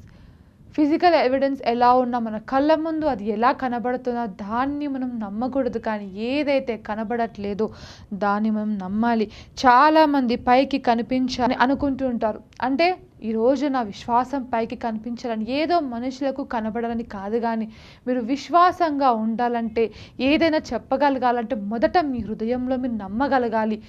Physical evidence ఎలా ఉన్నా మన కళ్ళ ముందు అది ఎలా కనబడుతుందో దాన్ని మనం నమ్మకూడదు. కానీ ఏదైతే కనబడట్లేదో దాన్ని మనం నమ్మాలి. చాలామంది పైకి కనిపించాలని అనుకుంటూ ఉంటారు. అంటే ఈరోజు నా విశ్వాసం పైకి కనిపించాలని, ఏదో మనుషులకు కనబడాలని కాదు. కానీ మీరు విశ్వాసంగా ఉండాలంటే, ఏదైనా చెప్పగలగాలంటే మొదట మీ హృదయంలో మీరు నమ్మగలగాలి.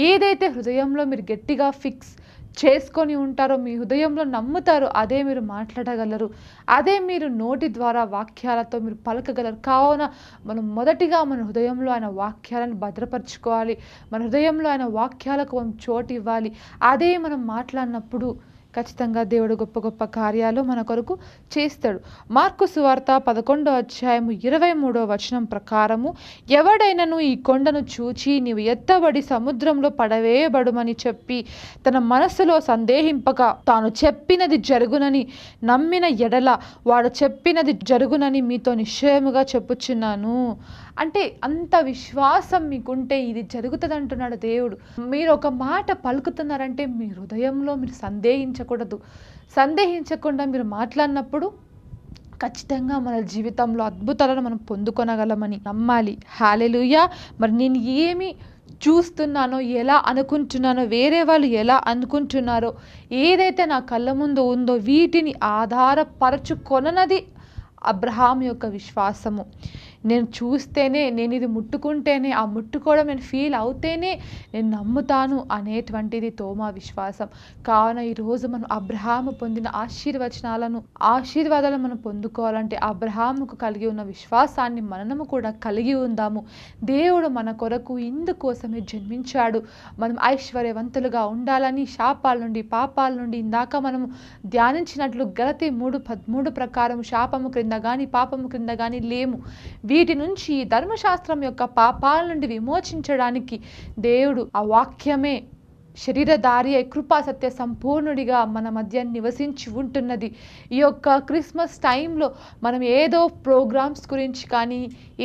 ఏదైతే హృదయంలో మీరు గట్టిగా ఫిక్స్ చేసుకొని ఉంటారో, మీ హృదయంలో నమ్ముతారో అదే మీరు మాట్లాడగలరు, అదే మీరు నోటి ద్వారా వాక్యాలతో మీరు పలకగలరు. కావున మనం మొదటిగా మన హృదయంలో ఆయన వాక్యాలను భద్రపరచుకోవాలి. మన హృదయంలో ఆయన వాక్యాలకు మనం చోటు ఇవ్వాలి. అదే మనం మాట్లాడినప్పుడు ఖచ్చితంగా దేవుడు గొప్ప గొప్ప కార్యాలు మన కొరకు చేస్తాడు. మార్కు సువార్త 11:23 ప్రకారము, ఎవడైనను ఈ కొండను చూచి నీవు ఎత్తబడి సముద్రంలో పడవేయబడుమని చెప్పి తన మనస్సులో సందేహింపక తాను చెప్పినది జరుగునని నమ్మిన ఎడల వాడు చెప్పినది జరుగునని మీతో నిశ్చయముగా చెప్పుచున్నాను. అంటే అంత విశ్వాసం మీకుంటే ఇది జరుగుతుంది అంటున్నాడు దేవుడు. మీరు ఒక మాట పలుకుతున్నారంటే మీ హృదయంలో మీరు సందేహించకుండా మీరు మాట్లాడినప్పుడు ఖచ్చితంగా మన జీవితంలో అద్భుతాలను మనం పొందుకొనగలమని నమ్మాలి. హల్లెలూయా. మరి నేను ఏమి చూస్తున్నానో, ఎలా అనుకుంటున్నానో, వేరే వాళ్ళు ఎలా అనుకుంటున్నారో, ఏదైతే నా కళ్ళ ముందు ఉందో వీటిని ఆధారపరచుకొననది అబ్రహాం యొక్క విశ్వాసము. నేను చూస్తేనే, నేను ఇది ముట్టుకుంటేనే, ఆ ముట్టుకోవడం నేను ఫీల్ అవుతేనే నేను నమ్ముతాను అనేటువంటిది తోమా విశ్వాసం. కావున ఈరోజు మనం అబ్రహాము పొందిన ఆశీర్వాదాలను మనం పొందుకోవాలంటే అబ్రహాముకు కలిగి ఉన్న విశ్వాసాన్ని మనము కూడా కలిగి ఉందాము. దేవుడు మన కొరకు ఇందుకోసమే జన్మించాడు. మనం ఐశ్వర్యవంతులుగా ఉండాలని, శాపాల నుండి, పాపాల నుండి, ఇందాక మనము ధ్యానించినట్లు గలతీ 3:13 ప్రకారం శాపము క్రింద కానీ పాపము క్రింద కానీ లేము. వీటి నుంచి ధర్మశాస్త్రం యొక్క పాపాల నుండి విమోచించడానికి దేవుడు ఆ వాక్యమే శరీరధారి అయి కృపా సత్య సంపూర్ణుడిగా మన మధ్య నివసించి ఉంటున్నది. ఈ యొక్క క్రిస్మస్ టైంలో మనం ఏదో ప్రోగ్రామ్స్ గురించి కానీ,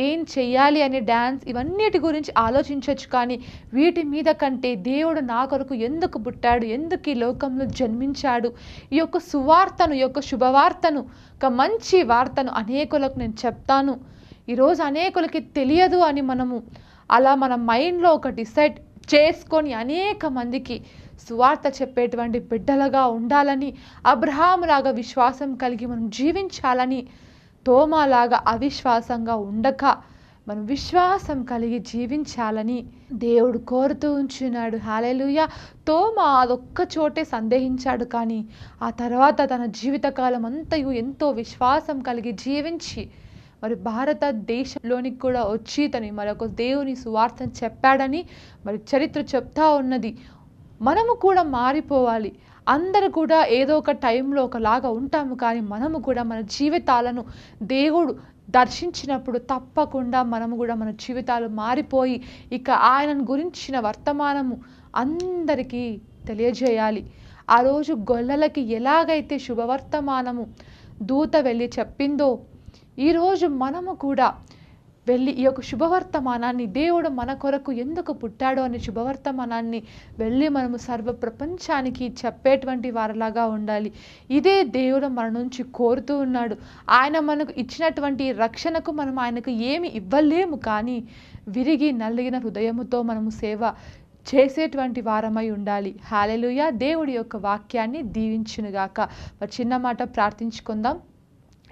ఏం చెయ్యాలి అనే డ్యాన్స్, ఇవన్నిటి గురించి ఆలోచించవచ్చు. కానీ వీటి మీద కంటే దేవుడు నా కొరకు ఎందుకు పుట్టాడు, ఎందుకు ఈ లోకంలో జన్మించాడు, ఈ యొక్క సువార్తను, ఈ యొక్క శుభవార్తను, ఒక మంచి వార్తను అనేకులకు నేను చెప్తాను, ఈరోజు అనేకులకి తెలియదు అని మనము అలా మన మైండ్లో ఒక డిసైడ్ చేసుకొని అనేక మందికి సువార్త చెప్పేటువంటి బిడ్డలుగా ఉండాలని, అబ్రహాములాగా విశ్వాసం కలిగి మనం జీవించాలని, తోమాలాగా అవిశ్వాసంగా ఉండక మనం విశ్వాసం కలిగి జీవించాలని దేవుడు కోరుతూ ఉంచున్నాడు. హల్లెలూయా. తోమా అదొక్క చోటే సందేహించాడు, కానీ ఆ తర్వాత తన జీవితకాలం అంతయు ఎంతో విశ్వాసం కలిగి జీవించి మరి భారతదేశంలోనికి కూడా వచ్చి తను మరొక దేవుని సువార్తను చెప్పాడని మరి చరిత్ర చెప్తా ఉన్నది. మనము కూడా మారిపోవాలి. అందరూ కూడా ఏదో ఒక టైంలో ఒకలాగా ఉంటాము, కానీ మనము కూడా మన జీవితాలను దేవుడు దర్శించినప్పుడు తప్పకుండా మనము కూడా మన జీవితాలు మారిపోయి ఇక ఆయనను గురించిన వర్తమానము అందరికీ తెలియజేయాలి. ఆ రోజు గొల్లలకి ఎలాగైతే శుభవర్తమానము దూత వెళ్ళి చెప్పిందో, ఈరోజు మనము కూడా వెళ్ళి ఈ యొక్క శుభవర్తమానాన్ని, దేవుడు మన కొరకు ఎందుకు పుట్టాడో అనే శుభవర్తమానాన్ని వెళ్ళి మనము సర్వ ప్రపంచానికి చెప్పేటువంటి వారిలాగా ఉండాలి. ఇదే దేవుడు మన నుంచి కోరుతూ ఉన్నాడు. ఆయన మనకు ఇచ్చినటువంటి రక్షణకు మనం ఆయనకు ఏమి ఇవ్వలేము, కానీ విరిగి నలిగిన హృదయముతో మనము సేవ చేసేటువంటి వారమై ఉండాలి. హల్లెలూయా. దేవుడి యొక్క వాక్యాన్ని దీవించునుగాక. మరి చిన్న మాట ప్రార్థించుకుందాం.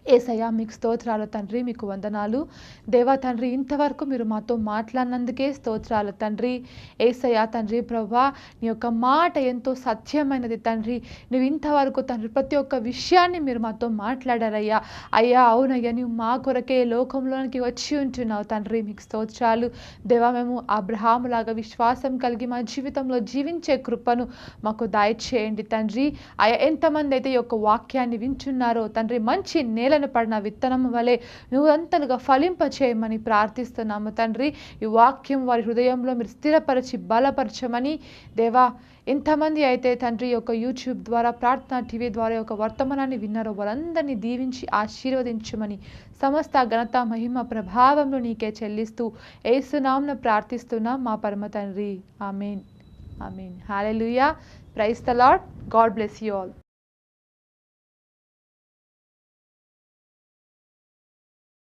యేసయ్యా, మీకు స్తోత్రాలు తండ్రి, మీకు వందనాలు దేవా తండ్రి. ఇంతవరకు మీరు మాతో మాట్లాడినందుకే స్తోత్రాలు తండ్రి. యేసయ్యా తండ్రి ప్రభువా, నీ యొక్క మాట ఎంతో సత్యమైనది తండ్రి. నువ్వు ఇంతవరకు తండ్రి ప్రతి ఒక్క విషయాన్ని మీరు మాతో మాట్లాడారయ్యా. అయ్యా అవునయ్యా, నువ్వు మా కొరకే లోకంలోనికి వచ్చి ఉంటున్నావు తండ్రి. మీకు స్తోత్రాలు దేవా. మేము అబ్రహాములాగా విశ్వాసం కలిగి మా జీవితంలో జీవించే కృపను మాకు దయచేయండి తండ్రి. అయ్యా, ఎంతమంది అయితే ఈ యొక్క వాక్యాన్ని వింటున్నారో తండ్రి, మంచి నేలను పడిన విత్తనం వలె నువ్వు అంతలుగా ఫలింపచేయమని ప్రార్థిస్తున్నాము తండ్రి. ఈ వాక్యం వారి హృదయంలో మీరు స్థిరపరిచి బలపరచమని దేవా. ఎంతమంది అయితే తండ్రి యొక్క యూట్యూబ్ ద్వారా, ప్రార్థనా టీవీ ద్వారా యొక్క వర్తమానాన్ని విన్నారో వారందరినీ దీవించి ఆశీర్వదించమని సమస్త ఘనత మహిమ ప్రభావంలో నీకే చెల్లిస్తూ యేసు నామమున ప్రార్థిస్తున్నాం మా పరమ తండ్రి. Amen. Amen. Hallelujah. Praise the Lord. God bless you all.